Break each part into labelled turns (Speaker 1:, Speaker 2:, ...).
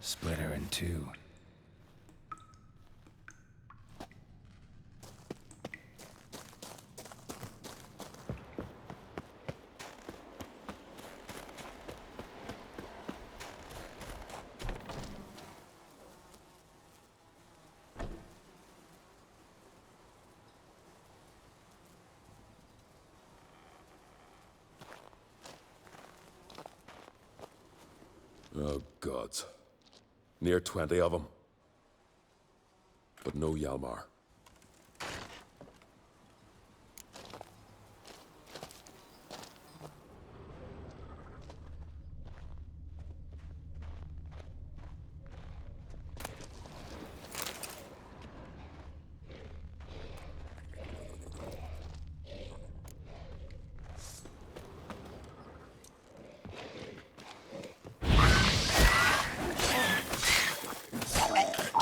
Speaker 1: Split her in two.
Speaker 2: Oh, gods. Near 20 of them. But no Hjalmar.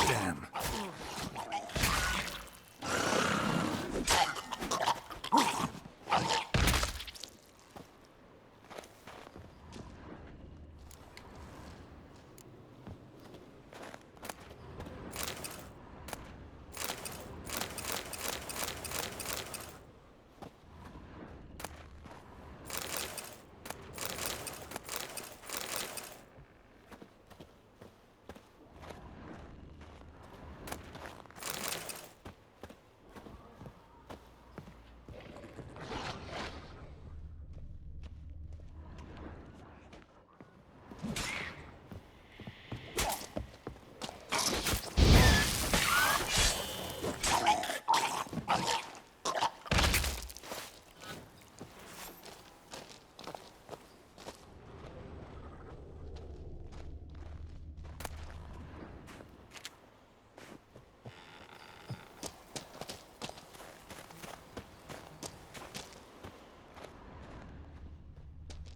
Speaker 1: Damn.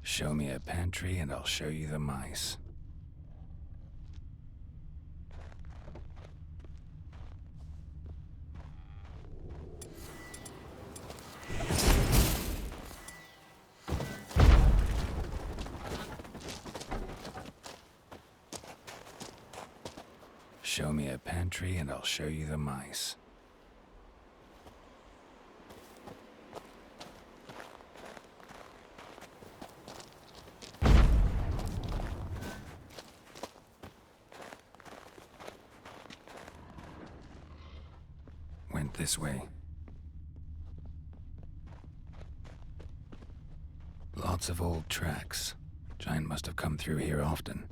Speaker 1: Show me a pantry and I'll show you the mice. Show me a pantry and I'll show you the mice. Went this way. Lots of old tracks. Giant must have come through here often.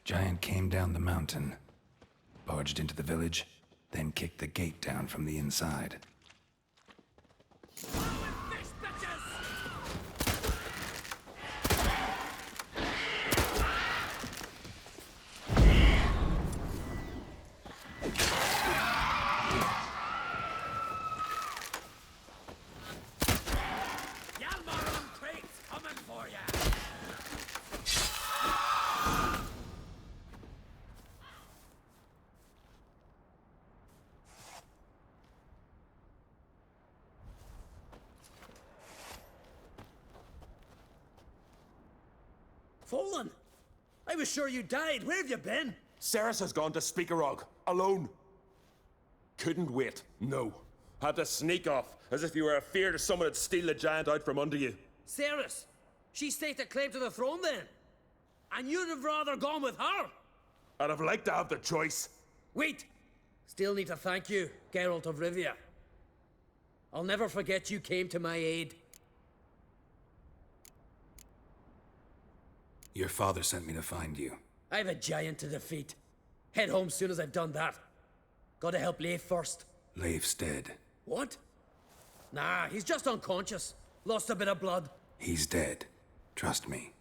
Speaker 1: Giant came down the mountain, barged into the village, then kicked the gate down from the inside.
Speaker 3: Fallen? I was sure you died. Where have you been?
Speaker 2: Ceres has gone to Speakerog, alone. Couldn't wait, no. Had to sneak off, as if you were afeard of someone would steal the giant out from under you.
Speaker 3: Ceres? She staked a claim to the throne then? And you'd have rather gone with her?
Speaker 2: I'd have liked to have the choice.
Speaker 3: Wait! Still need to thank you, Geralt of Rivia. I'll never forget you came to my aid.
Speaker 1: Your father sent me to find you.
Speaker 3: I have a giant to defeat. Head home soon as I've done that. Gotta help Leif first.
Speaker 1: Leif's dead.
Speaker 3: What? Nah, he's just unconscious. Lost a bit of blood.
Speaker 1: He's dead. Trust me.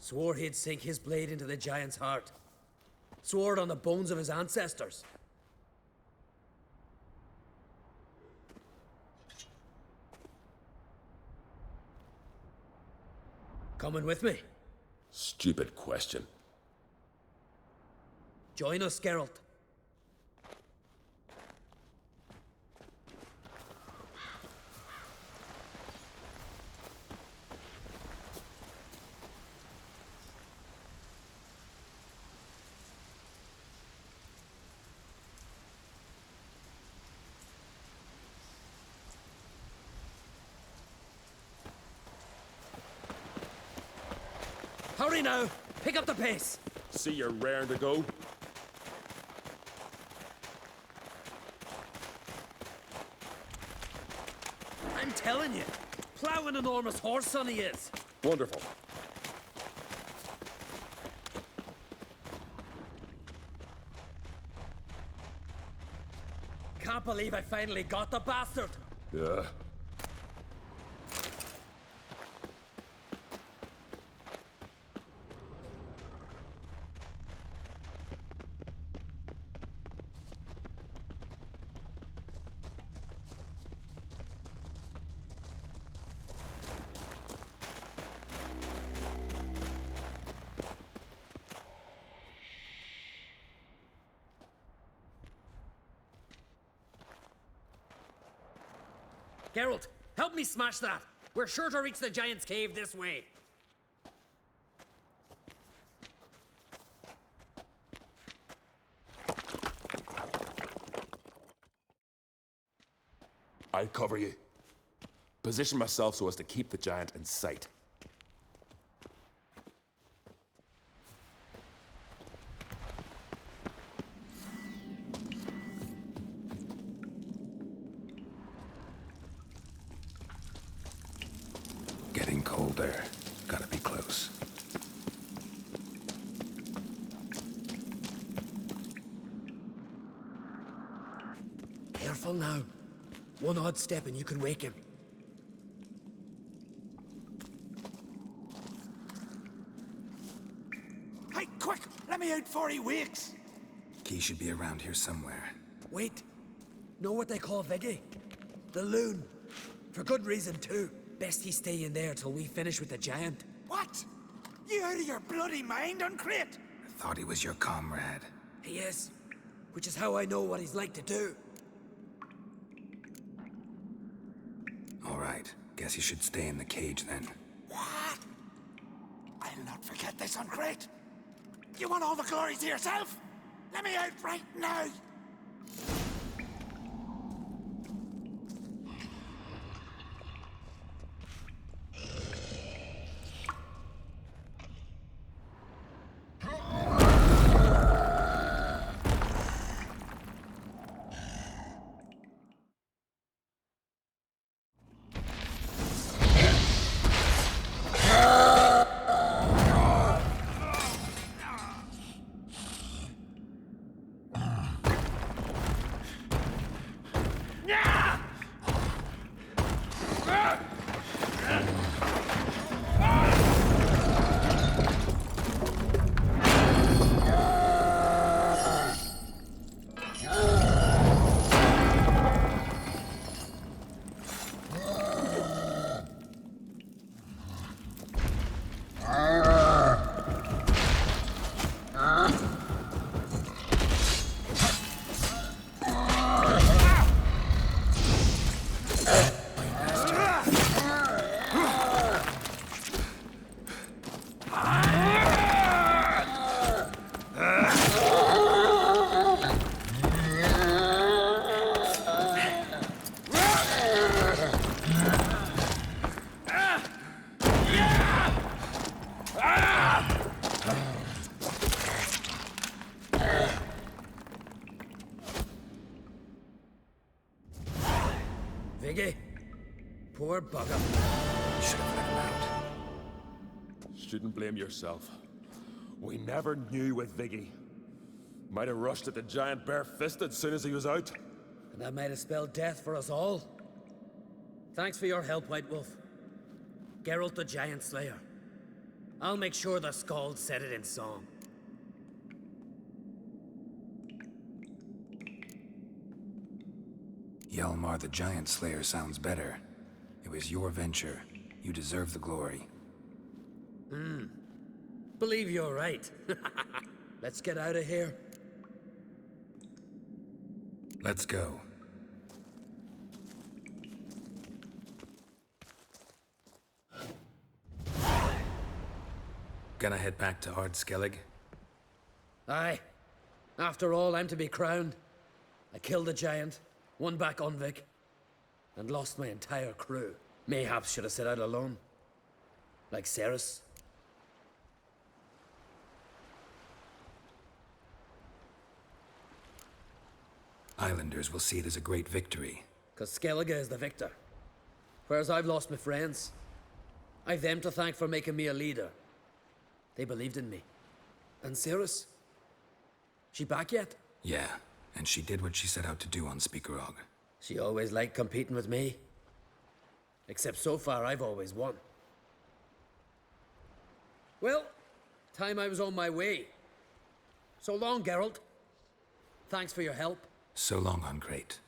Speaker 3: Swore he'd sink his blade into the giant's heart. Swore it on the bones of his ancestors. Coming with me?
Speaker 2: Stupid question.
Speaker 3: Join us, Geralt. Hurry now! Pick up the pace!
Speaker 2: See you're raring to go.
Speaker 3: I'm telling you, plow an enormous horse son he is.
Speaker 2: Wonderful.
Speaker 3: Can't believe I finally got the bastard.
Speaker 2: Yeah.
Speaker 3: Geralt, help me smash that. We're sure to reach the giant's cave this way.
Speaker 2: I'll cover you. Position myself so as to keep the giant in sight.
Speaker 1: Getting colder. Gotta be close.
Speaker 3: Careful now. One odd step and you can wake him.
Speaker 4: Hey, quick! Let me out before he wakes!
Speaker 1: Key should be around here somewhere.
Speaker 3: Wait. Know what they call Viggy? The loon. For good reason, too. Best he stay in there till we finish with the giant.
Speaker 4: What? You out of your bloody mind, Uncrate?
Speaker 1: I thought he was your comrade.
Speaker 3: He is. Which is how I know what he's like to do.
Speaker 1: All right. Guess you should stay in the cage then.
Speaker 4: What? I'll not forget this, Uncrate. You want all the glory to yourself? Let me out right now!
Speaker 3: Viggy? Poor bugger.
Speaker 1: Should have let him out.
Speaker 2: Shouldn't blame yourself. We never knew with Viggy. Might have rushed at the giant bare-fisted soon as he was out.
Speaker 3: And that might have spelled death for us all. Thanks for your help, White Wolf. Geralt the Giant Slayer. I'll make sure the Skald said it in song.
Speaker 1: Hjalmar the Giant Slayer sounds better. It was your venture. You deserve the glory.
Speaker 3: Believe you're right. Let's get out of here.
Speaker 1: Let's go. Gonna head back to Ard Skellig?
Speaker 3: Aye. After all, I'm to be crowned. I killed the giant, won back Unvik, and lost my entire crew. Mayhaps should have set out alone. Like Cerys.
Speaker 1: Islanders will see it as a great victory.
Speaker 3: 'Cause Skellige is the victor. Whereas I've lost my friends. I've them to thank for making me a leader. They believed in me. And Cerys? She back yet?
Speaker 1: Yeah, and she did what she set out to do on Speakerog.
Speaker 3: She always liked competing with me. Except so far, I've always won. Well, time I was on my way. So long, Geralt. Thanks for your help.
Speaker 1: So long on Crate.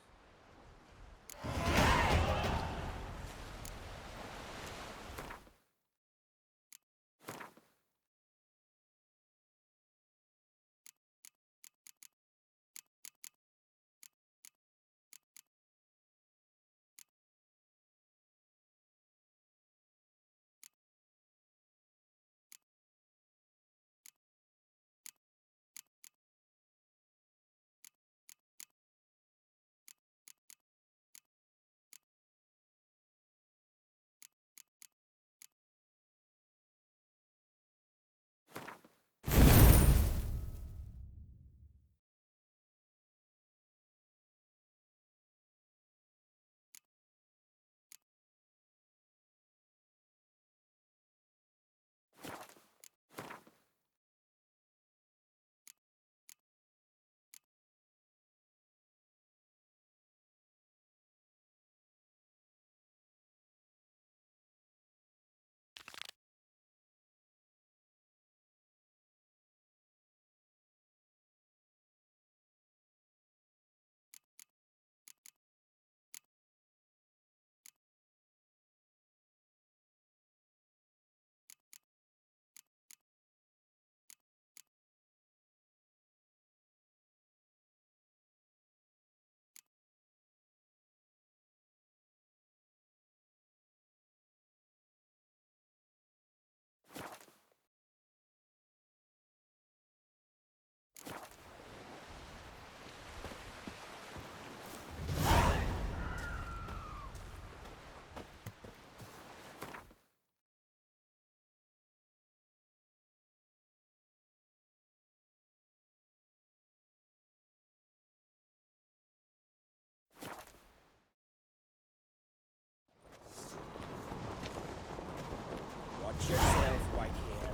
Speaker 5: Watch yourself, Whitehair.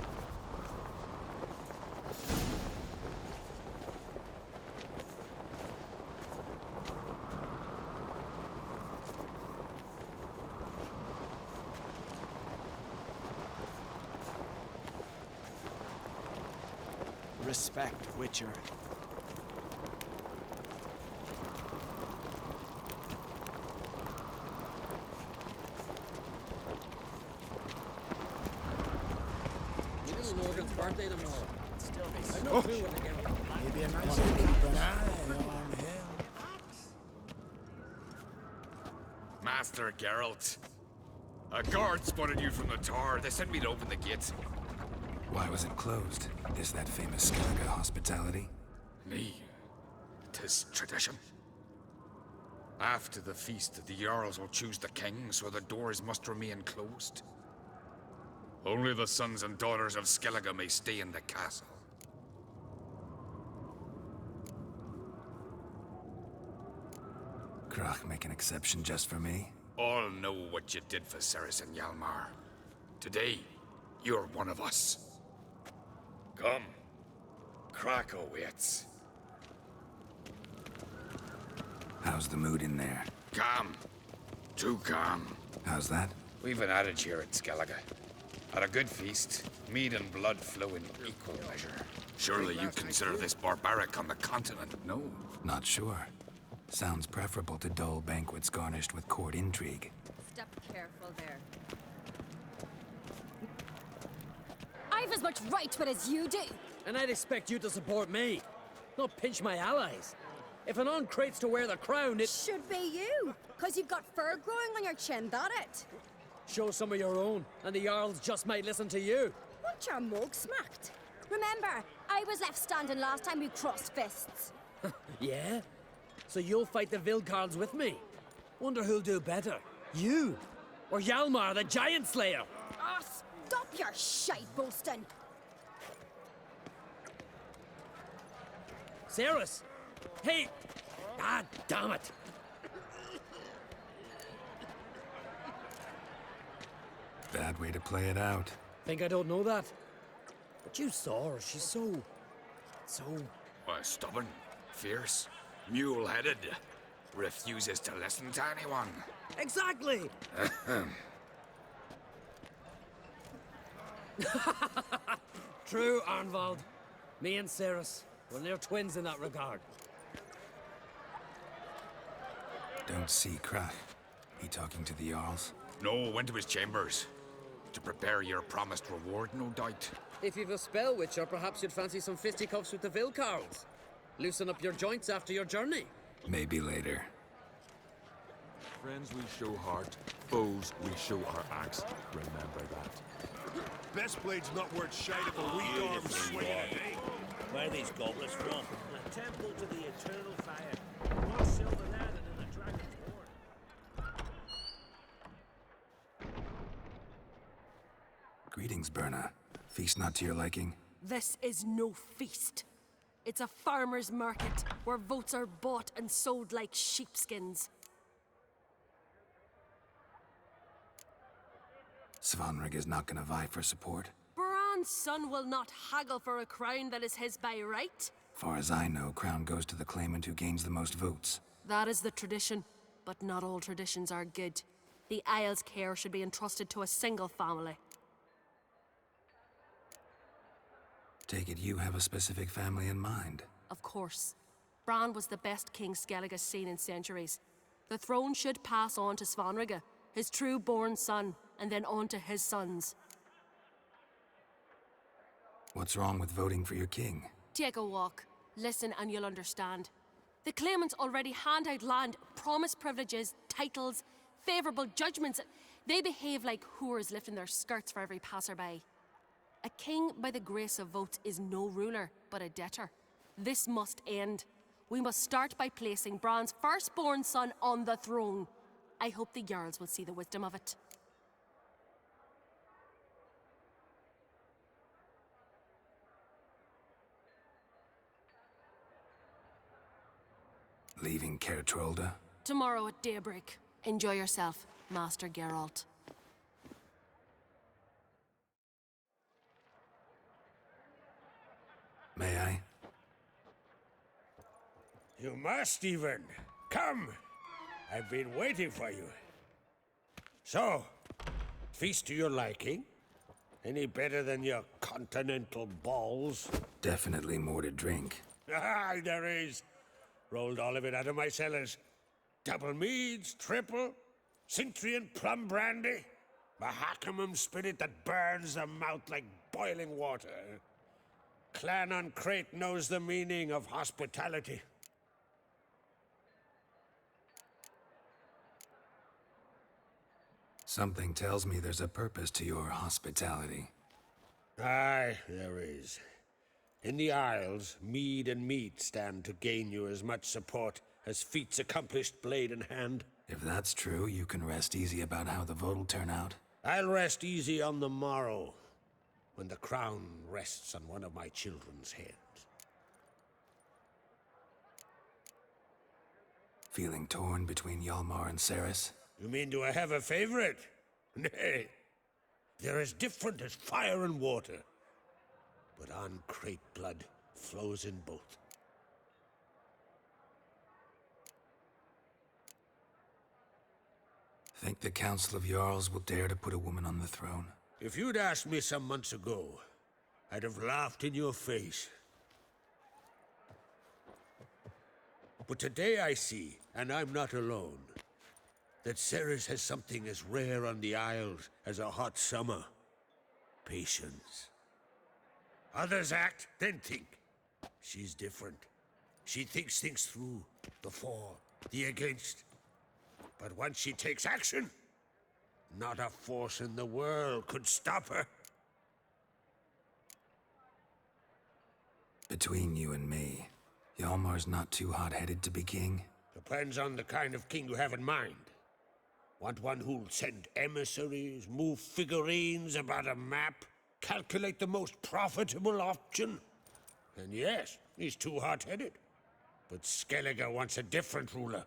Speaker 5: Respect, Witcher.
Speaker 3: Little Morgan's birthday tomorrow. I've no clue what to get him.
Speaker 5: Maybe a nice to keep an eye on him.
Speaker 6: Master Geralt. A guard spotted you from the tower. They sent me to open the gate.
Speaker 1: Why was it closed? Is that famous Skellige hospitality?
Speaker 6: Me. 'Tis tradition. After the feast, the Jarls will choose the king, so the doors must remain closed. Only the sons and daughters of Skellige may stay in the castle.
Speaker 1: Krach make an exception just for me?
Speaker 6: All know what you did for Ceres and Hjalmar. Today, you're one of us. Come. Krakow waits.
Speaker 1: How's the mood in there?
Speaker 6: Calm. Too calm.
Speaker 1: How's that?
Speaker 6: We've an adage here at Skellige. At a good feast, mead and blood flow in equal measure. Surely you consider this barbaric on the continent, no?
Speaker 1: Not sure. Sounds preferable to dull banquets garnished with court intrigue.
Speaker 7: Step careful there. I've as much right to it as you do.
Speaker 3: And I'd expect you to support me, not pinch my allies. If an Uncrate's to wear the crown, it...
Speaker 7: Should be you, because you've got fur growing on your chin, that it?
Speaker 3: Show some of your own, and the Jarls just might listen to you.
Speaker 7: Want your mug smacked? Remember, I was left standing last time we crossed fists.
Speaker 3: Yeah? So you'll fight the Vilcards with me? Wonder who'll do better, you or Hjalmar, the Giant Slayer?
Speaker 7: Ah, stop your shite boasting.
Speaker 3: Ceres? Hey! Ah, damn it!
Speaker 1: Bad way to play it out.
Speaker 3: Think I don't know that? But you saw her, she's so...
Speaker 6: Why, stubborn, fierce, mule-headed. Refuses to listen to anyone.
Speaker 3: Exactly! True, Arnvald. Me and Ceres, well, they're twins in that regard.
Speaker 1: Don't see Krach. He talking to the Jarls?
Speaker 6: No, went to his chambers. To prepare your promised reward, no doubt.
Speaker 3: If you've a spell witcher, perhaps you'd fancy some fisticuffs with the Vilcards. Loosen up your joints after your journey.
Speaker 1: Maybe later.
Speaker 2: Friends we show heart, foes we show our axe. Remember that.
Speaker 8: Best blade's not worth shite if a weak arm swinging it, eh?
Speaker 5: Where are these goblets from? The temple to the eternal fire. More silver there than in the dragon's horn.
Speaker 1: Greetings, Berna. Feast not to your liking?
Speaker 9: This is no feast. It's a farmer's market where votes are bought and sold like sheepskins.
Speaker 1: Svanrig is not gonna vie for support.
Speaker 9: Bran's son will not haggle for a crown that is his by right.
Speaker 1: Far as I know, crown goes to the claimant who gains the most votes.
Speaker 9: That is the tradition, but not all traditions are good. The Isle's care should be entrusted to a single family.
Speaker 1: Take it you have a specific family in mind.
Speaker 9: Of course. Bran was the best king Skellige has seen in centuries. The throne should pass on to Svanrige, his true-born son, and then on to his sons.
Speaker 1: What's wrong with voting for your king?
Speaker 9: Take a walk. Listen and you'll understand. The claimants already hand out land, promise privileges, titles, favourable judgments. They behave like whores lifting their skirts for every passerby. A king by the grace of votes is no ruler, but a debtor. This must end. We must start by placing Bran's firstborn son on the throne. I hope the Jarls will see the wisdom of it.
Speaker 1: Leaving Caer Trolda?
Speaker 9: Tomorrow at daybreak. Enjoy yourself, Master Geralt.
Speaker 1: May I?
Speaker 8: You must even. Come! I've been waiting for you. So, feast to your liking? Any better than your continental balls?
Speaker 1: Definitely more to drink.
Speaker 8: Ah, there is. Rolled all of it out of my cellars. Double meads, triple, Cintrian plum brandy, Mahakimum spirit that burns the mouth like boiling water. Clan on Crate knows the meaning of hospitality.
Speaker 1: Something tells me there's a purpose to your hospitality.
Speaker 8: Aye, there is. In the Isles, mead and meat stand to gain you as much support as feats accomplished blade in hand.
Speaker 1: If that's true, you can rest easy about how the vote'll turn out.
Speaker 8: I'll rest easy on the morrow, when the crown rests on one of my children's heads.
Speaker 1: Feeling torn between Hjalmar and Ceres?
Speaker 8: You mean, do I have a favorite? Nay. They're as different as fire and water. But An-Craite blood flows in both.
Speaker 1: Think the Council of Jarls will dare to put a woman on the throne?
Speaker 8: If you'd asked me some months ago, I'd have laughed in your face. But today I see, and I'm not alone, that Ceres has something as rare on the Isles as a hot summer. Patience. Others act, then think. She's different. She thinks things through, the for, the against. But once she takes action, not a force in the world could stop her.
Speaker 1: Between you and me, Hjalmar's not too hot-headed to be king?
Speaker 8: Depends on the kind of king you have in mind. Want one who'll send emissaries, move figurines about a map, calculate the most profitable option? And yes, he's too hot-headed. But Skellige wants a different ruler.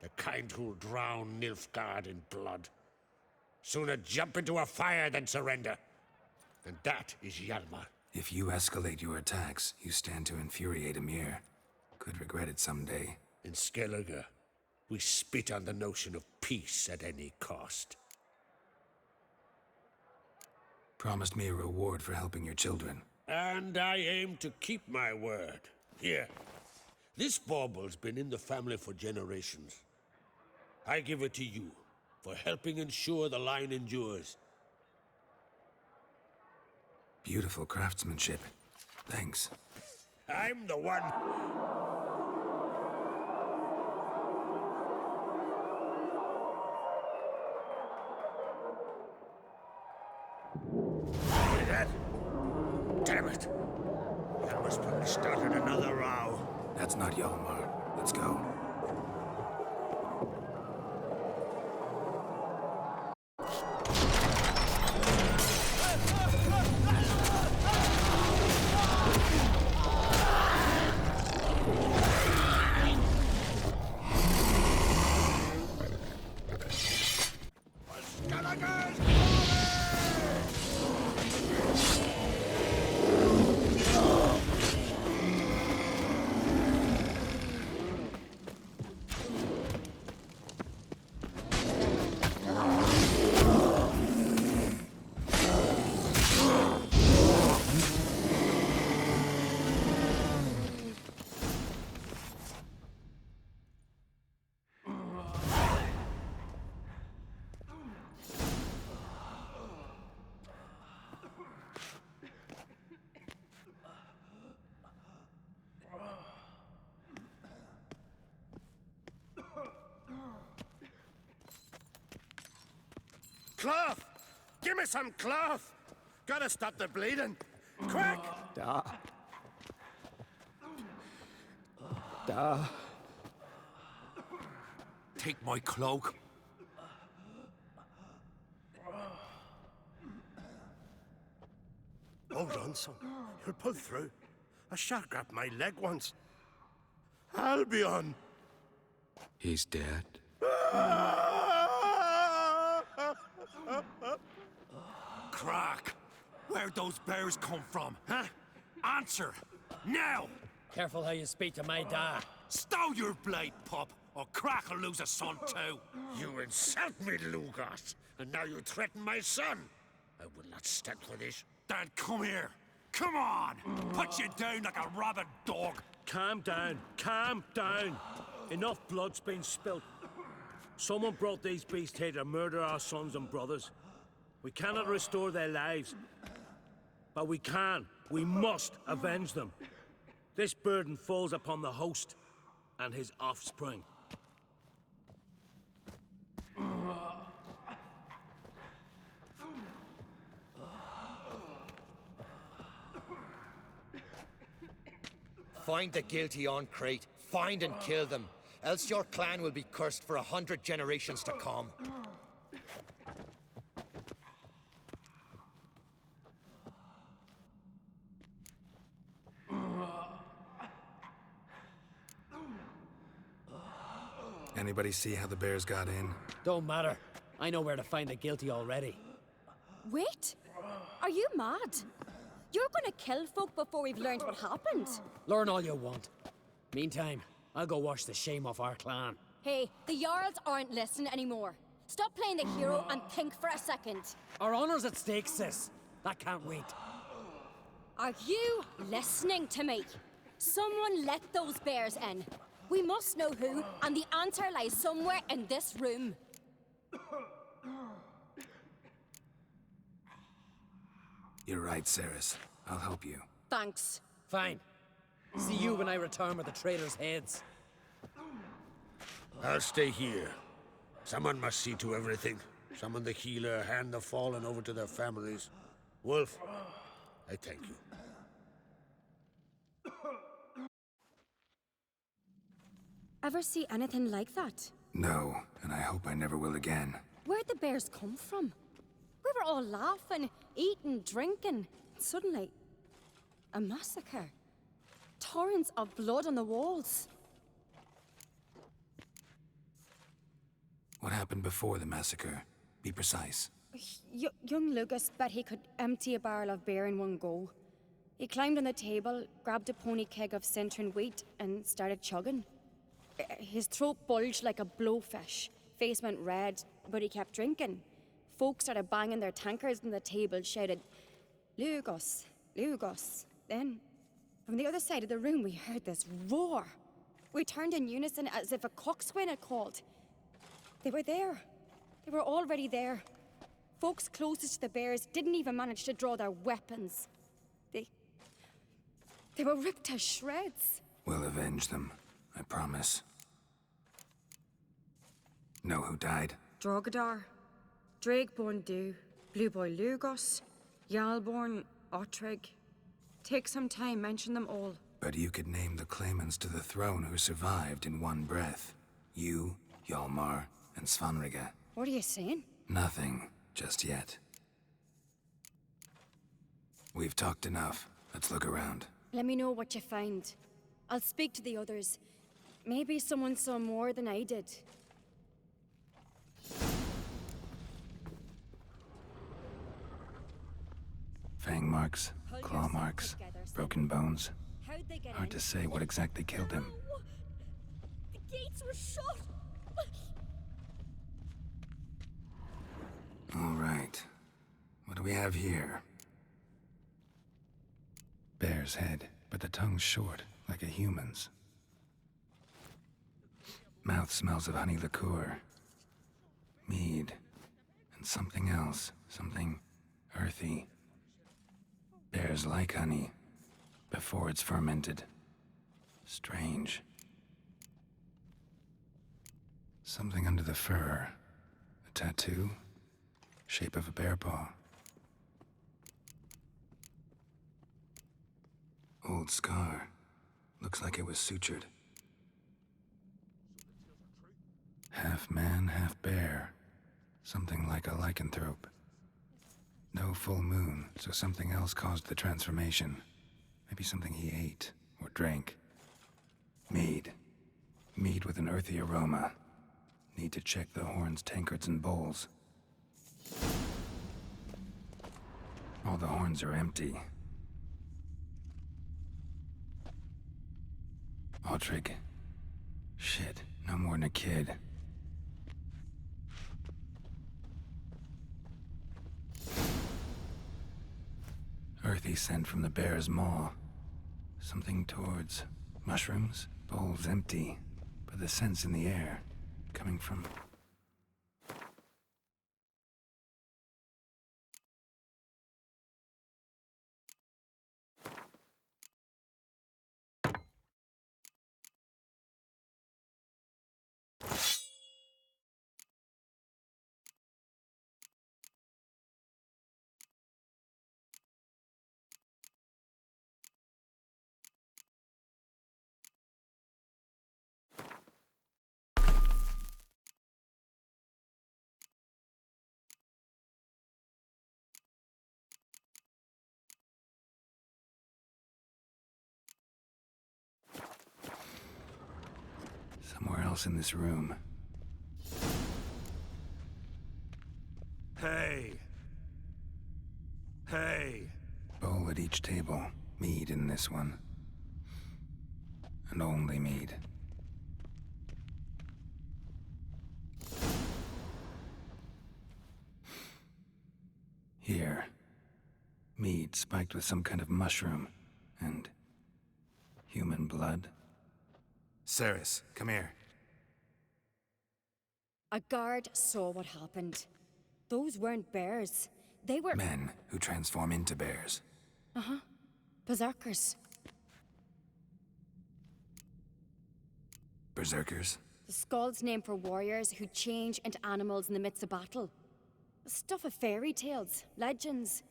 Speaker 8: The kind who'll drown Nilfgaard in blood. Sooner jump into a fire than surrender. And that is Hjalmar.
Speaker 1: If you escalate your attacks, you stand to infuriate Emhyr. Could regret it someday.
Speaker 8: In Skellige, we spit on the notion of peace at any cost.
Speaker 1: Promised me a reward for helping your children.
Speaker 8: And I aim to keep my word. Here. This bauble's been in the family for generations. I give it to you, for helping ensure the line endures.
Speaker 1: Beautiful craftsmanship. Thanks.
Speaker 8: I'm the one. Hear that? Damn it! Hjalmar's probably started another row.
Speaker 1: That's not Hjalmar. Let's go.
Speaker 8: Cloth! Give me some cloth! Gotta stop the bleeding. Quick!
Speaker 4: Take my cloak.
Speaker 8: Hold on, son. You'll pull through. A shark grabbed my leg once. Albion!
Speaker 6: He's dead.
Speaker 4: Crack! Where'd those bears come from, huh? Answer! Now!
Speaker 3: Careful how you speak to my da.
Speaker 4: Stow your blade, pup, or Crack will lose a son too.
Speaker 8: You insult me, Lugos, and now you threaten my son. I will not stand for this.
Speaker 4: Dan, come here. Come on! Put you down like a rabid dog.
Speaker 5: Calm down. Calm down. Enough blood's been spilt. Someone brought these beasts here to murder our sons and brothers. We cannot restore their lives. But we can. We must avenge them. This burden falls upon the host and his offspring.
Speaker 10: Find the guilty An-Craite. Find and kill them. Else your clan will be cursed for 100 generations to come.
Speaker 1: Anybody see how the bears got in?
Speaker 3: Don't matter. I know where to find the guilty already.
Speaker 7: Wait! Are you mad? You're gonna kill folk before we've learned what happened.
Speaker 3: Learn all you want. Meantime, I'll go wash the shame off our clan.
Speaker 7: Hey, the Jarls aren't listening anymore. Stop playing the hero and think for a second.
Speaker 3: Our honor's at stake, sis. That can't wait.
Speaker 7: Are you listening to me? Someone let those bears in. We must know who, and the answer lies somewhere in this room.
Speaker 1: You're right, Ceres. I'll help you.
Speaker 7: Thanks.
Speaker 3: Fine. See you when I return with the traitors' heads.
Speaker 8: I'll stay here. Someone must see to everything. Summon the healer, hand the fallen over to their families. Wolf, I thank you.
Speaker 7: Ever see anything like that?
Speaker 1: No, and I hope I never will again.
Speaker 7: Where'd the bears come from? We were all laughing, eating, drinking. Suddenly, a massacre. Torrents of blood on the walls.
Speaker 1: What happened before the massacre? Be precise.
Speaker 7: Young Lucas bet he could empty a barrel of beer in one go. He climbed on the table, grabbed a pony keg of Cintron wheat, and started chugging. His throat bulged like a blowfish. Face went red, but he kept drinking. Folks started banging their tankards on the table, shouted, "Lugos, Lugos." Then, from the other side of the room, we heard this roar. We turned in unison as if a coxswain had called. They were there. They were already there. Folks closest to the bears didn't even manage to draw their weapons. They were ripped to shreds.
Speaker 1: We'll avenge them, I promise. Know who died?
Speaker 11: Drogadar, Drakeborn Du, Blue Boy Lugos, Yalborn, Ottrig. Take some time, mention them all.
Speaker 1: But you could name the claimants to the throne who survived in one breath. You, Hjalmar, and Svanrige.
Speaker 7: What are you saying?
Speaker 1: Nothing, just yet. We've talked enough. Let's look around.
Speaker 7: Let me know what you find. I'll speak to the others. Maybe someone saw more than I did.
Speaker 1: Fang marks, claw marks, broken bones.
Speaker 7: How'd they get
Speaker 1: Hard
Speaker 7: in?
Speaker 1: to say what exactly killed him.
Speaker 7: No! The gates were shut!
Speaker 1: All right. What do we have here? Bear's head, but the tongue's short, like a human's. Mouth smells of honey liqueur. Mead. And something else. Something earthy. Bears like honey, before it's fermented. Strange. Something under the fur. A tattoo? Shape of a bear paw. Old scar. Looks like it was sutured. Half man, half bear. Something like a lycanthrope. No full moon, so something else caused the transformation. Maybe something he ate or drank. Mead. Mead with an earthy aroma. Need to check the horns, tankards, and bowls. All the horns are empty. Ottrig. Shit, no more than a kid. Earthy scent from the bear's maw. Something towards mushrooms. Bowls empty, but the scent's in the air. Coming from else in this room.
Speaker 8: Hey. Hey.
Speaker 1: Bowl at each table. Mead in this one. And only mead. Here. Mead spiked with some kind of mushroom. And human blood. Ceres, come here.
Speaker 7: A guard saw what happened. Those weren't bears. They were
Speaker 1: Men who transform into bears.
Speaker 7: berserkers.
Speaker 1: Berserkers?
Speaker 7: The Skald's name for warriors who change into animals in the midst of battle. Stuff of fairy tales, legends.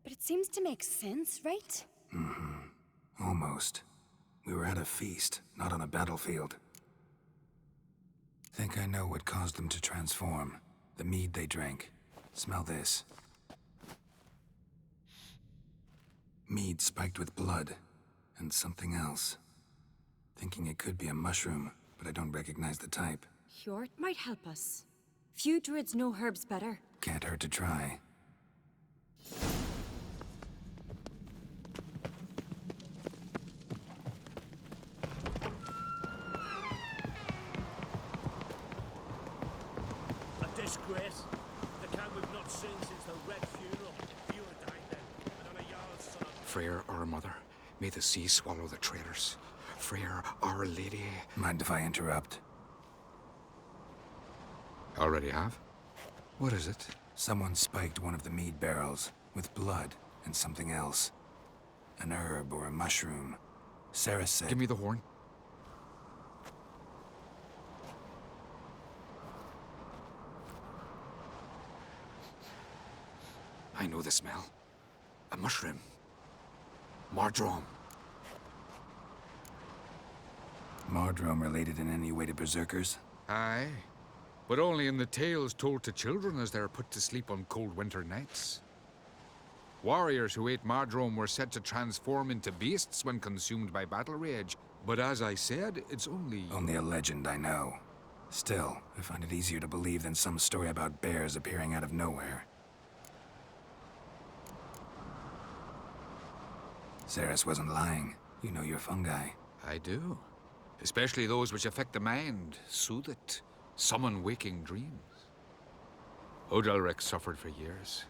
Speaker 7: But it seems to make sense, right?
Speaker 1: Almost. We were at a feast, not on a battlefield. Think I know what caused them to transform. The mead they drank. Smell this. Mead spiked with blood. And something else. Thinking it could be a mushroom, but I don't recognize the type.
Speaker 11: Hjort might help us. Few druids know herbs better.
Speaker 1: Can't hurt to try.
Speaker 5: A disgrace. The camp we've not seen since the Red Funeral. You died then, and on a Jarl's son.
Speaker 6: Freyr, our mother, may the sea swallow the traitors. Freyr, our lady.
Speaker 1: Mind if I interrupt?
Speaker 6: Already have? What is it?
Speaker 1: Someone spiked one of the mead barrels with blood and something else. An herb or a mushroom. Ceres said...
Speaker 6: Give me the horn. I know the smell. A mushroom. Mardrome.
Speaker 1: Mardrome related in any way to berserkers?
Speaker 6: Aye. But only in the tales told to children as they're put to sleep on cold winter nights. Warriors who ate Mardrome were said to transform into beasts when consumed by battle rage. But as I said, it's only...
Speaker 1: Only a legend, I know. Still, I find it easier to believe than some story about bears appearing out of nowhere. Ceres wasn't lying. You know your fungi.
Speaker 6: I do. Especially those which affect the mind, soothe it, summon waking dreams. Odalric suffered for years.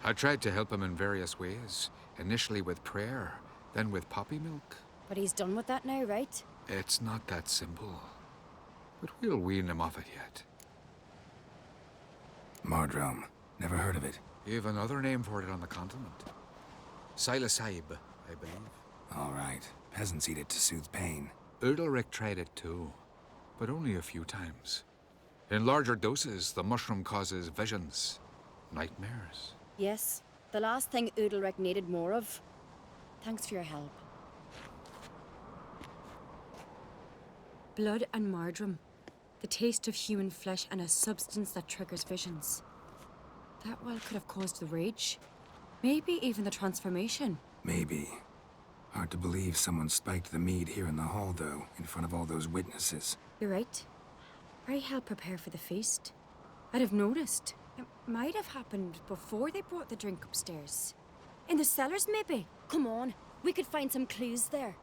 Speaker 6: I tried to help him in various ways, initially with prayer, then with poppy milk.
Speaker 7: But he's done with that now, right?
Speaker 6: It's not that simple. But we'll wean him off it yet.
Speaker 1: Mardrome. Never heard of it.
Speaker 6: You've another name for it on the continent. Silasaib, I believe.
Speaker 1: All right. Peasants eat it to soothe pain.
Speaker 6: Udalric tried it too, but only a few times. In larger doses, the mushroom causes visions, nightmares.
Speaker 7: Yes. The last thing Udalric needed more of. Thanks for your help.
Speaker 11: Blood and Mardrome. The taste of human flesh and a substance that triggers visions. That well could have caused the rage. Maybe even the transformation.
Speaker 1: Maybe. Hard to believe someone spiked the mead here in the hall, though, in front of all those witnesses.
Speaker 11: You're right. I helped prepare for the feast. I'd have noticed. It might have happened before they brought the drink upstairs. In the cellars, maybe?
Speaker 7: Come on, we could find some clues there.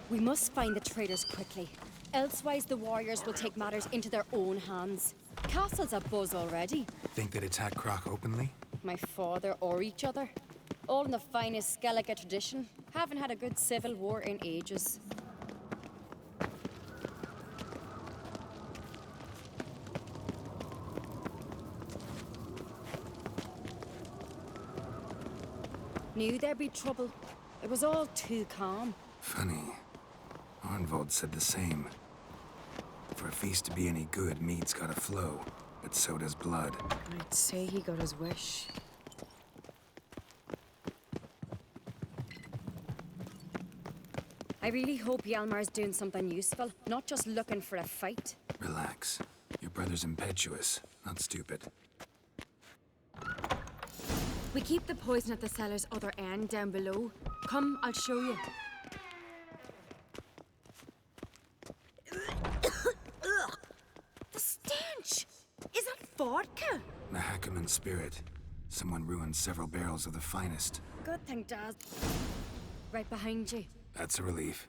Speaker 7: We must find the traitors quickly. Elsewise, the warriors will take matters into their own hands. Castle's abuzz already.
Speaker 1: Think they'd attack Croc openly?
Speaker 7: My father or each other. All in the finest Skellige tradition. Haven't had a good civil war in ages. Knew there'd be trouble. It was all too calm.
Speaker 1: Funny. Arnvold said the same. For a feast to be any good, mead's gotta flow, but so does blood.
Speaker 11: I'd say he got his wish.
Speaker 7: I really hope Yalmar's doing something useful, not just looking for a fight.
Speaker 1: Relax. Your brother's impetuous, not stupid.
Speaker 11: We keep the poison at the cellar's other end down below. Come, I'll show you. The stench! Is that vodka?
Speaker 1: Mahakaman spirit. Someone ruined several barrels of the finest.
Speaker 7: Good thing, Dad. Right behind you.
Speaker 1: That's a relief.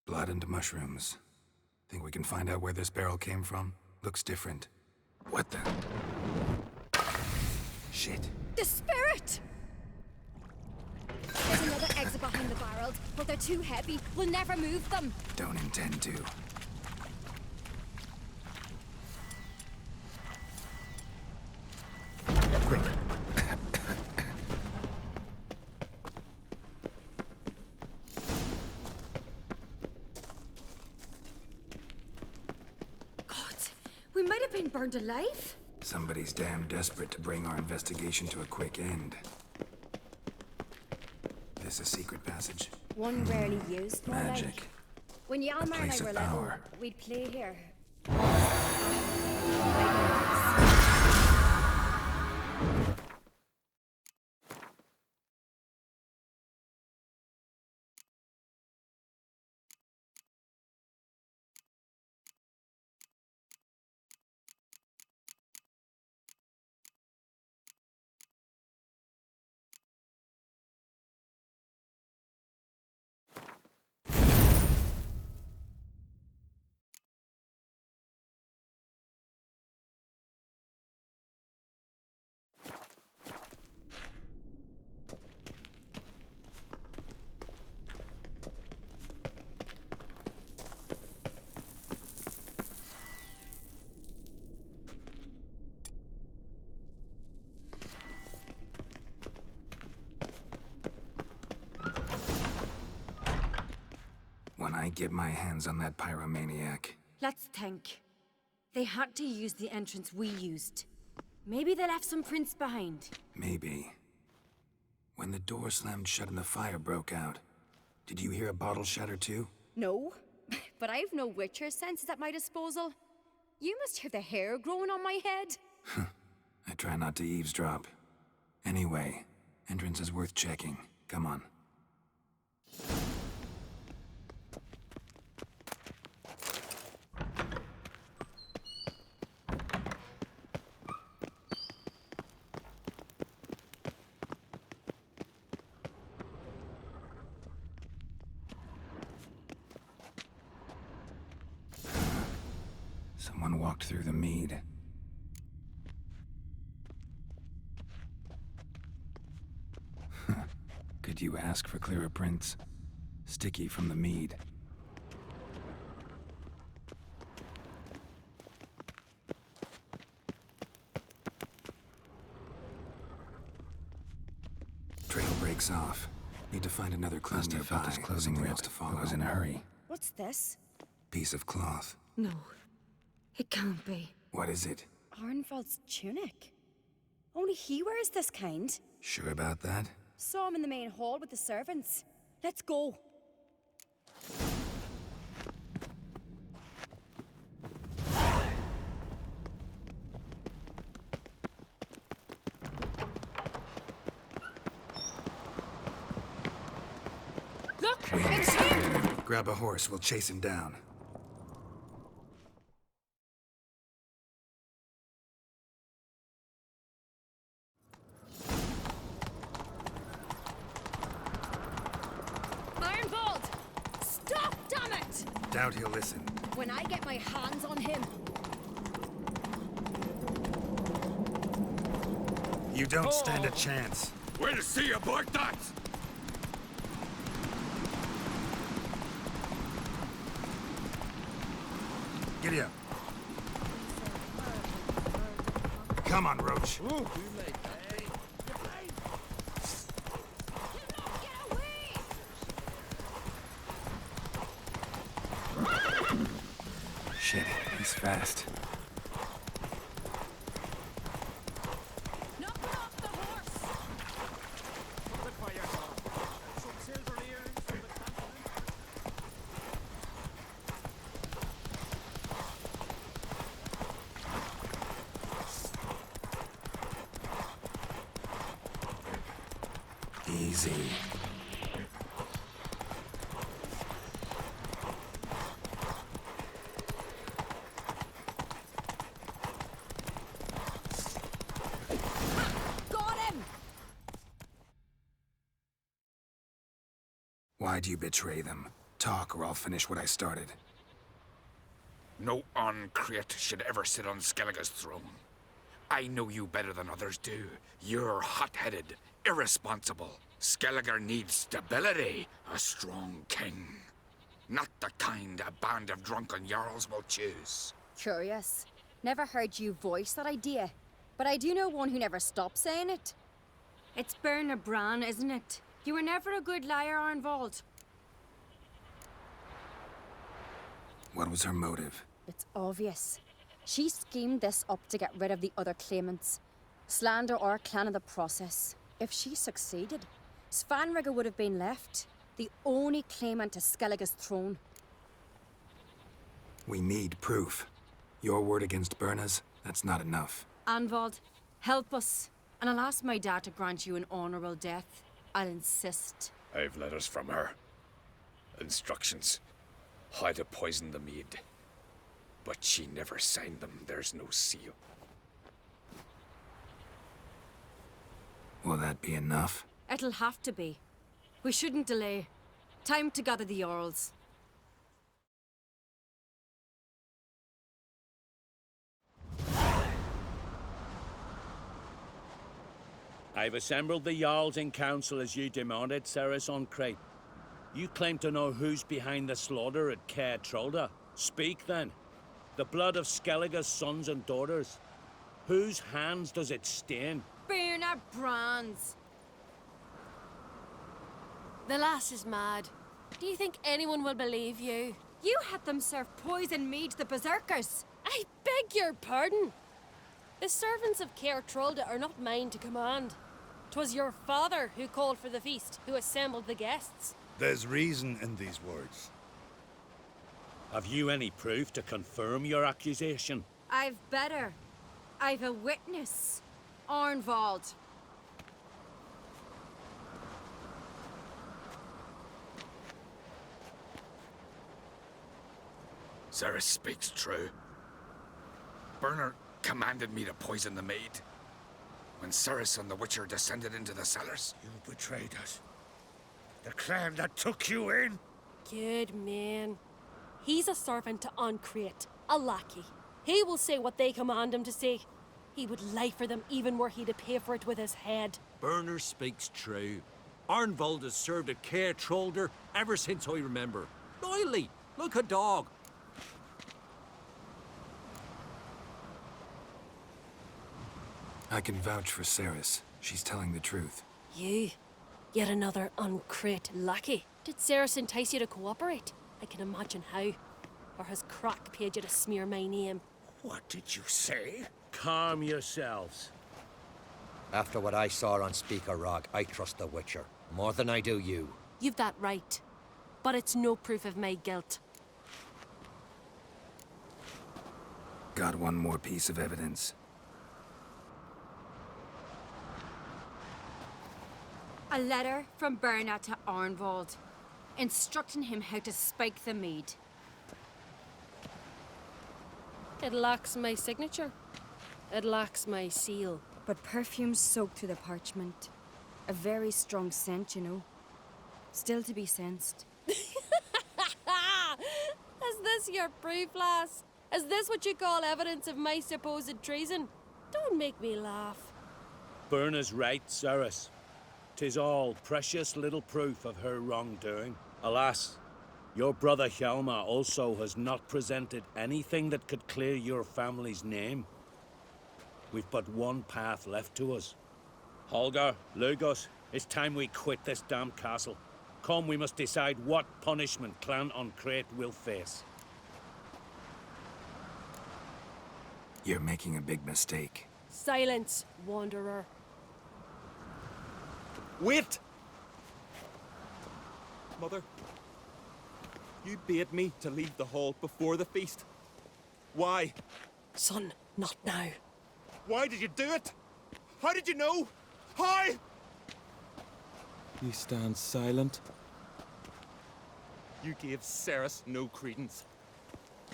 Speaker 1: Blood and mushrooms. Think we can find out where this barrel came from? Looks different. What the? Shit.
Speaker 7: The spirit! There's another exit behind the barrels, but they're too heavy. We'll never move them.
Speaker 1: Don't intend to. Quick.
Speaker 11: God, we might have been burned alive.
Speaker 1: Somebody's damn desperate to bring our investigation to a quick end. This a secret passage?
Speaker 7: One rarely used, more
Speaker 1: Magic.
Speaker 7: like. When Yalmar and
Speaker 1: Place
Speaker 7: I
Speaker 1: of
Speaker 7: were little,
Speaker 1: power.
Speaker 7: we'd play here.
Speaker 1: When I get my hands on that pyromaniac,
Speaker 11: Let's think. They had to use the entrance we used. Maybe they left some prints behind.
Speaker 1: maybe. When the door slammed shut and the fire broke out, did you hear a bottle shatter too?
Speaker 7: No, but I've no Witcher senses at my disposal. You must hear the hair growing on my head.
Speaker 1: I try not to eavesdrop. Anyway, entrance is worth checking. Come on. Someone walked through the mead. Could you ask for clearer prints? Sticky from the mead. Trail breaks off. Need to find another clue
Speaker 7: Must
Speaker 1: nearby.
Speaker 7: have felt his
Speaker 1: closing
Speaker 7: clothing
Speaker 1: else
Speaker 7: ripped,
Speaker 1: to
Speaker 7: but
Speaker 1: follow.
Speaker 7: was in a hurry. What's this?
Speaker 1: Piece of cloth.
Speaker 11: No, it can't be.
Speaker 1: What is it?
Speaker 7: Arnvald's tunic. Only he wears this kind.
Speaker 1: Sure about that?
Speaker 7: Saw him in the main hall with the servants. Let's go.
Speaker 11: Look!
Speaker 7: It's him!
Speaker 1: Grab a horse, we'll chase him down.
Speaker 7: Ironbolt! Stop, damn it!
Speaker 1: Doubt he'll listen.
Speaker 7: When I get my hands on him,
Speaker 1: You don't stand a chance.
Speaker 6: We'll see about that!
Speaker 1: Giddy up. Come on, Roach. Shit, he's fast. Easy.
Speaker 11: Got him!
Speaker 1: Why do you betray them? Talk, or I'll finish what I started.
Speaker 6: No Oncrate should ever sit on Skellige's throne. I know you better than others do. You're hot-headed, irresponsible. Skellige needs stability, a strong king. Not the kind a band of drunken jarls will choose.
Speaker 7: Curious. Never heard you voice that idea. But I do know one who never stops saying it.
Speaker 11: It's Berna Bran, isn't it? You were never a good liar, Arnvald.
Speaker 1: What was her motive?
Speaker 7: It's obvious. She schemed this up to get rid of the other claimants. Slander our clan in the process. If she succeeded, Svanrige would have been left, the only claimant to Skellige's throne.
Speaker 1: We need proof. Your word against Berna's, that's not enough.
Speaker 11: Arnvald, help us. And I'll ask my dad to grant you an honorable death. I'll insist.
Speaker 6: I've letters from her. Instructions. How to poison the mead. But she never signed them. There's no seal.
Speaker 1: Will that be enough?
Speaker 11: It'll have to be. We shouldn't delay. Time to gather the Jarls.
Speaker 5: I've assembled the Jarls in council as you demanded, Cerys Oncrate. You claim to know who's behind the slaughter at Caer Trolda. Speak then. The blood of Skellige's sons and daughters. Whose hands does it stain?
Speaker 11: Berna Bran's.
Speaker 9: The lass is mad. Do you think anyone will believe you?
Speaker 11: You had them serve poison mead to the berserkers.
Speaker 9: I beg your pardon. The servants of Caer Trolda are not mine to command. 'Twas your father who called for the feast, who assembled the guests.
Speaker 8: There's reason in these words.
Speaker 5: Have you any proof to confirm your accusation?
Speaker 11: I've better. I've a witness. Arnvald.
Speaker 6: Cerys speaks true. Berna commanded me to poison the maid. When Cerys and the Witcher descended into the cellars.
Speaker 8: You betrayed us. The clan that took you in.
Speaker 9: Good man. He's a servant to Oncrate, a lackey. He will say what they command him to say. He would lie for them even were he to pay for it with his head.
Speaker 12: Berner speaks true. Arnvald has served at Caer Trolder ever since I remember. Loyally, like a dog.
Speaker 1: I can vouch for Cerys. She's telling the truth.
Speaker 9: You? Yet another Oncrate lackey. Did Cerys entice you to cooperate? I can imagine how. Or has Crack paid you to smear my name?
Speaker 8: What did you say?
Speaker 5: Calm yourselves.
Speaker 10: After what I saw on Speaker Rock, I trust the Witcher. More than I do you.
Speaker 9: You've that right. But it's no proof of my guilt.
Speaker 1: Got one more piece of evidence.
Speaker 11: A letter from Berna to Arnvald, instructing him how to spike the mead.
Speaker 9: It lacks my signature. It lacks my seal.
Speaker 7: But perfume's soaked through the parchment. A very strong scent, you know. Still to be sensed.
Speaker 9: Is this your proof, lass? Is this what you call evidence of my supposed treason? Don't make me laugh.
Speaker 5: Berna's right, Cerys. 'Tis all precious little proof of her wrongdoing. Alas, your brother Hjalmar also has not presented anything that could clear your family's name. We've but one path left to us. Holger, Lugos, it's time we quit this damned castle. Come, we must decide what punishment Clan Oncrate will face.
Speaker 1: You're making a big mistake.
Speaker 9: Silence, wanderer.
Speaker 13: Wait! Mother, you bade me to leave the hall before the feast. Why?
Speaker 9: Son, not now.
Speaker 13: Why did you do it? How did you know? How? You stand silent. You gave Cerys no credence.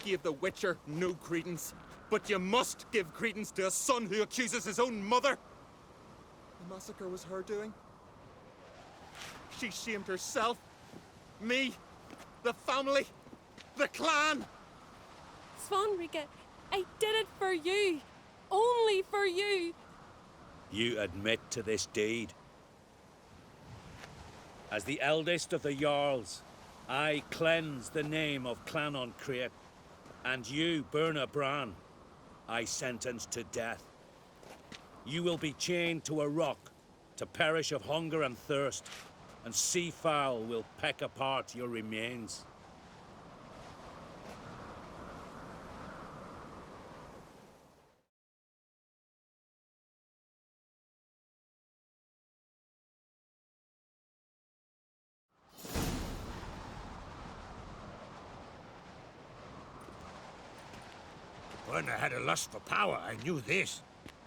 Speaker 13: Gave the Witcher no credence. But you must give credence to a son who accuses his own mother. The massacre was her doing. She shamed herself, me, the family, the clan.
Speaker 9: Svanrika, I did it for you. Only for you.
Speaker 5: You admit to this deed. As the eldest of the Jarls, I cleanse the name of Clan on Crete, and you, Birna Bran, I sentence to death. You will be chained to a rock to perish of hunger and thirst, and sea fowl will peck apart your remains.
Speaker 8: When I had a lust for power, I knew this.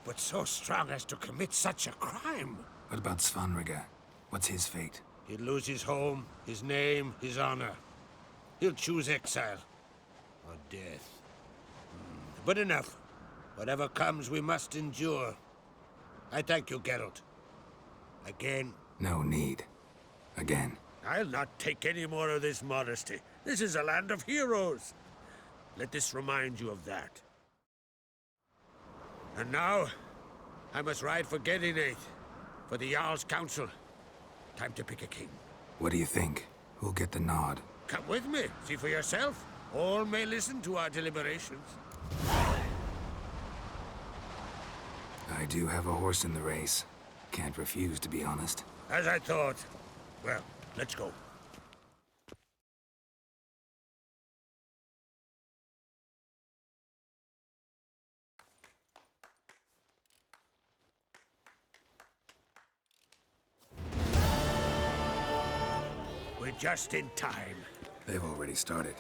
Speaker 8: But so strong as to commit such a crime.
Speaker 1: What about Svanrika? What's his fate?
Speaker 8: He'll lose his home, his name, his honor. He'll choose exile. Or death. But enough. Whatever comes, we must endure. I thank you, Geralt. Again.
Speaker 1: No need. Again.
Speaker 8: I'll not take any more of this modesty. This is a land of heroes. Let this remind you of that. And now, I must ride for Gedinate, for the Jarl's Council. Time to pick a king.
Speaker 1: What do you think? Who'll get the nod?
Speaker 8: Come with me, see for yourself. All may listen to our deliberations.
Speaker 1: I do have a horse in the race. Can't refuse, to be honest.
Speaker 8: As I thought. Well, let's go. We're just in time.
Speaker 1: They've already started.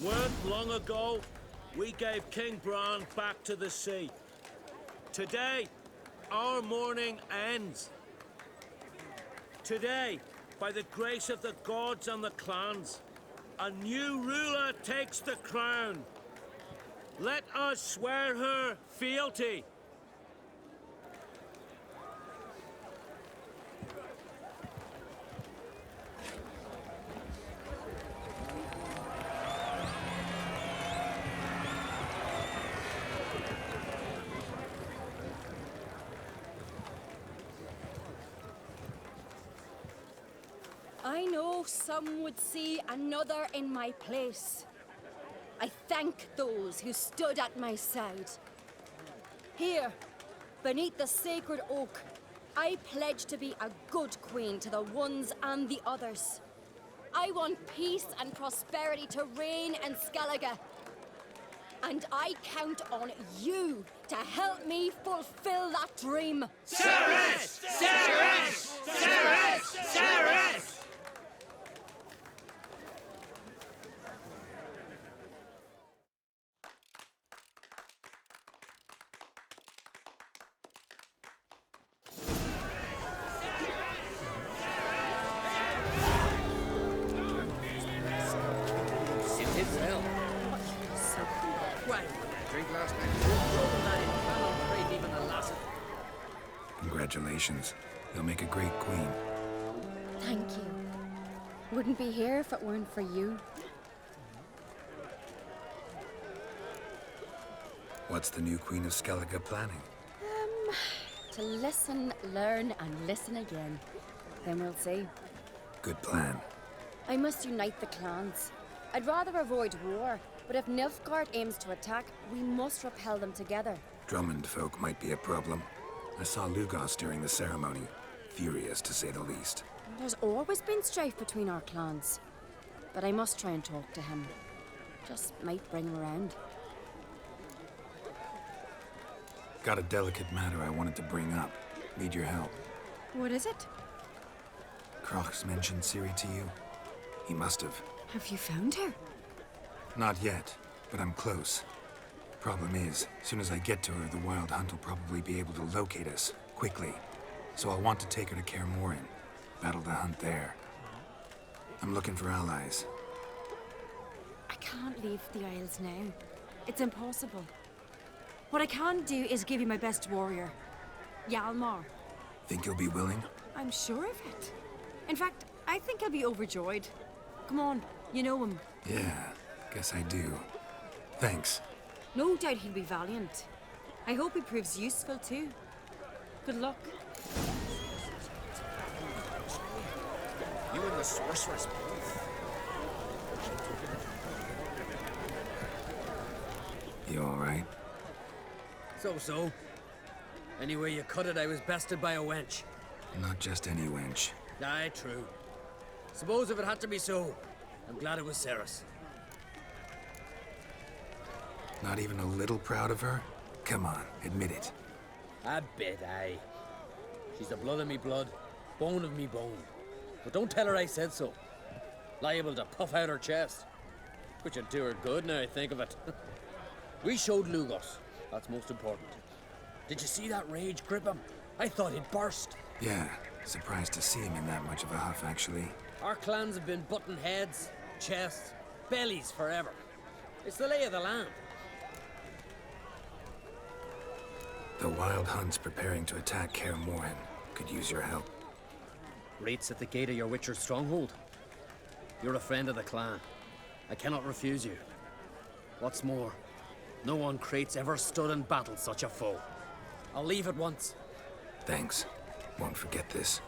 Speaker 5: Weren't long ago, we gave King Bran back to the sea. Today, our mourning ends. Today, by the grace of the gods and the clans, a new ruler takes the crown. Let us swear her fealty.
Speaker 7: I know some would see another in my place. I thank those who stood at my side. Here, beneath the sacred oak, I pledge to be a good queen to the ones and the others. I want peace and prosperity to reign in Skellige. And I count on you to help me fulfill that dream.
Speaker 14: Cerys! Cerys! Cerys! Cerys!
Speaker 1: Congratulations. You'll make a great queen.
Speaker 7: Thank you. Wouldn't be here if it weren't for you.
Speaker 1: What's the new Queen of Skellige planning?
Speaker 7: To listen, learn, and listen again. Then we'll see.
Speaker 1: Good plan.
Speaker 7: I must unite the clans. I'd rather avoid war, but if Nilfgaard aims to attack, we must repel them together.
Speaker 1: Drummond folk might be a problem. I saw Lugos during the ceremony. Furious, to say the least.
Speaker 7: There's always been strife between our clans. But I must try and talk to him. Just might bring him around.
Speaker 1: Got a delicate matter I wanted to bring up. Need your help.
Speaker 11: What is it?
Speaker 1: Crach's mentioned Ciri to you? He must have.
Speaker 11: Have you found her?
Speaker 1: Not yet, but I'm close. Problem is, as soon as I get to her, the Wild Hunt will probably be able to locate us, quickly. So I'll want to take her to Kaer Morhen, battle the hunt there. I'm looking for allies.
Speaker 11: I can't leave the Isles now. It's impossible. What I can do is give you my best warrior, Hjalmar.
Speaker 1: Think you'll be willing?
Speaker 11: I'm sure of it. In fact, I think he'll be overjoyed. Come on, you know him.
Speaker 1: Yeah, guess I do. Thanks.
Speaker 11: No doubt he'll be valiant. I hope he proves useful too. Good luck.
Speaker 6: You and the sorceress both.
Speaker 1: You alright?
Speaker 3: So. Anyway you cut it, I was bested by a wench.
Speaker 1: Not just any wench.
Speaker 3: Aye, true. Suppose if it had to be so, I'm glad it was Ceres.
Speaker 1: Not even a little proud of her? Come on, admit it.
Speaker 3: A bit, aye. She's the blood of me blood, bone of me bone. But don't tell her I said so. Liable to puff out her chest. Which would do her good now I think of it. We showed Lugos. That's most important. Did you see that rage grip him? I thought he'd burst.
Speaker 1: Yeah, surprised to see him in that much of a huff, actually.
Speaker 3: Our clans have been butting heads, chests, bellies forever. It's the lay of the land.
Speaker 1: The Wild Hunt's preparing to attack Kaer Morhen. Could use your help.
Speaker 3: Rates at the gate of your Witcher's stronghold. You're a friend of the clan. I cannot refuse you. What's more, no one Crate's ever stood and battled such a foe. I'll leave at once.
Speaker 1: Thanks. Won't forget this.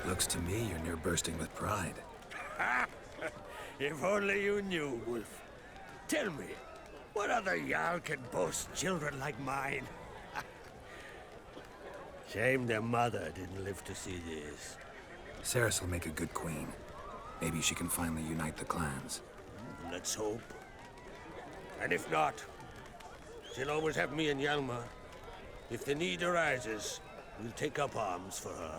Speaker 1: Looks to me you're near bursting with pride.
Speaker 8: If only you knew, Wolf. Tell me, what other Jarl can boast children like mine? Shame their mother didn't live to see this.
Speaker 1: Ceres will make a good queen. Maybe she can finally unite the clans.
Speaker 8: Let's hope. And if not, she'll always have me and Hjalmar. If the need arises, we'll take up arms for her.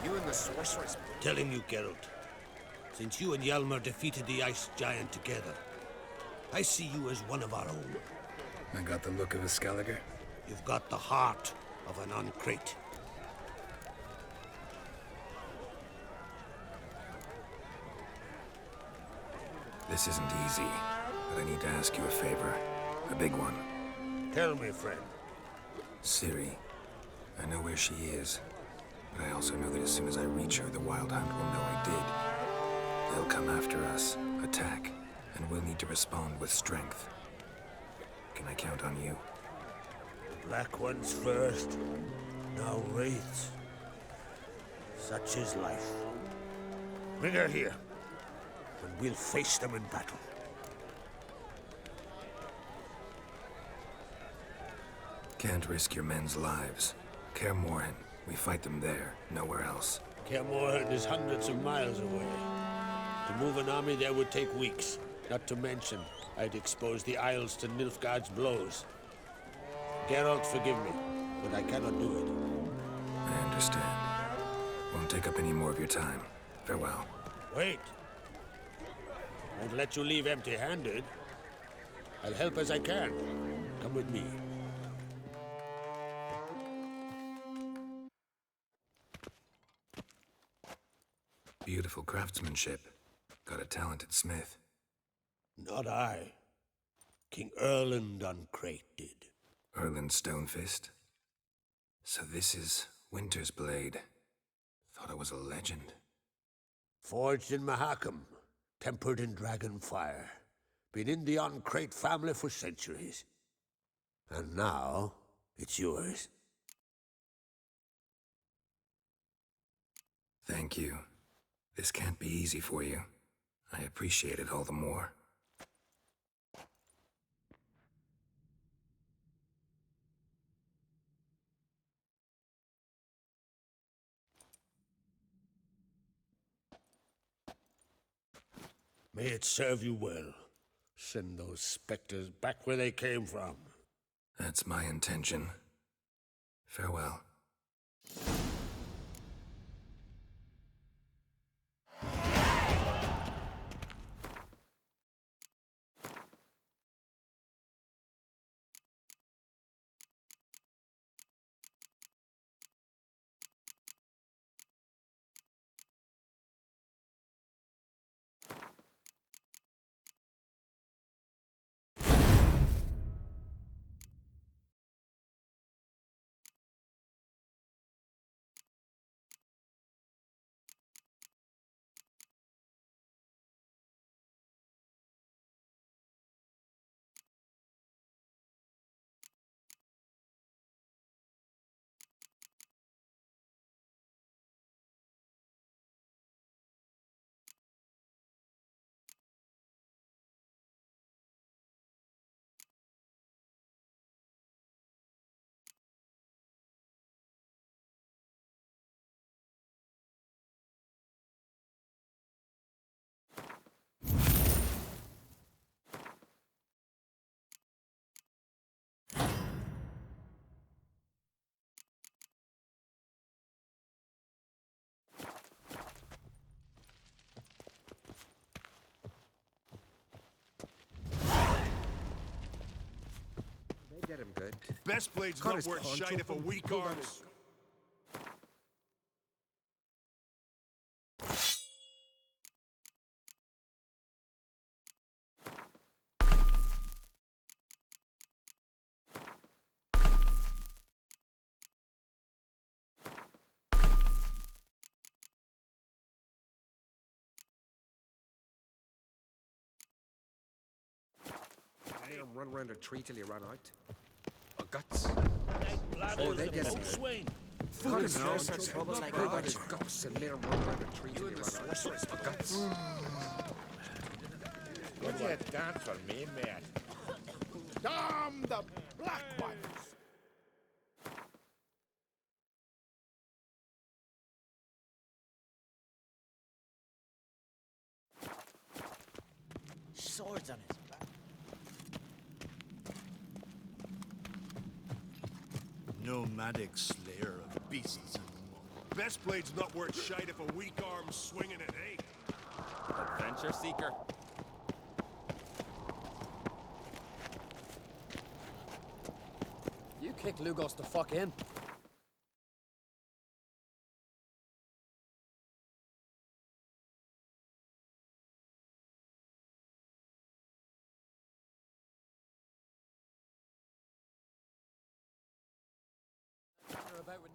Speaker 6: You and the sorceress.
Speaker 8: Telling you, Geralt, since you and Hjalmar defeated the Ice Giant together, I see you as one of our own.
Speaker 1: I got the look of a Skelliger?
Speaker 8: You've got the heart of an Uncrate.
Speaker 1: This isn't easy, but I need to ask you a favor. A big one.
Speaker 8: Tell me, friend.
Speaker 1: Ciri. I know where she is, but I also know that as soon as I reach her, the Wild Hunt will know I did. They'll come after us, attack, and we'll need to respond with strength. Can I count on you?
Speaker 8: Black ones first, now wraiths. Such is life. Bring her here, and we'll face them in battle.
Speaker 1: Can't risk your men's lives. Kaer Morhen, we fight them there, nowhere else.
Speaker 8: Kaer Morhen is hundreds of miles away. To move an army there would take weeks. Not to mention, I'd expose the Isles to Nilfgaard's blows. Geralt, forgive me, but I cannot do it.
Speaker 1: I understand. Won't take up any more of your time. Farewell.
Speaker 8: Wait. Won't let you leave empty-handed. I'll help as I can. Come with me.
Speaker 1: Beautiful craftsmanship. Got a talented smith.
Speaker 8: Not I. King Erland Uncrate did.
Speaker 1: Erland Stonefist? So this is Winter's Blade. Thought it was a legend.
Speaker 8: Forged in Mahakam, tempered in dragon fire. Been in the Uncrate family for centuries. And now, it's yours.
Speaker 1: Thank you. This can't be easy for you. I appreciate it all the more.
Speaker 8: May it serve you well. Send those spectres back where they came from.
Speaker 1: That's my intention. Farewell.
Speaker 15: They did him good.
Speaker 8: Best blade's
Speaker 15: Cut
Speaker 8: not
Speaker 15: his
Speaker 8: worth
Speaker 15: paunch
Speaker 8: shite if a
Speaker 15: open,
Speaker 8: weak
Speaker 15: pulled out
Speaker 8: arm's...
Speaker 15: Made him run around a tree till he ran out. Oh, guts. Oh, they did him good. Cut his paunch open, pulled out his guts and made him run around a tree till he ran out. Oh, guts.
Speaker 8: Would you dance for me, mate? Damn the black ones!
Speaker 4: Swords on his back.
Speaker 8: Nomadic slayer of beasts and more. Best blade's not worth shite if a weak arm's swinging it, eh?
Speaker 13: Adventure seeker.
Speaker 3: You kick Lugos the fuck in. About with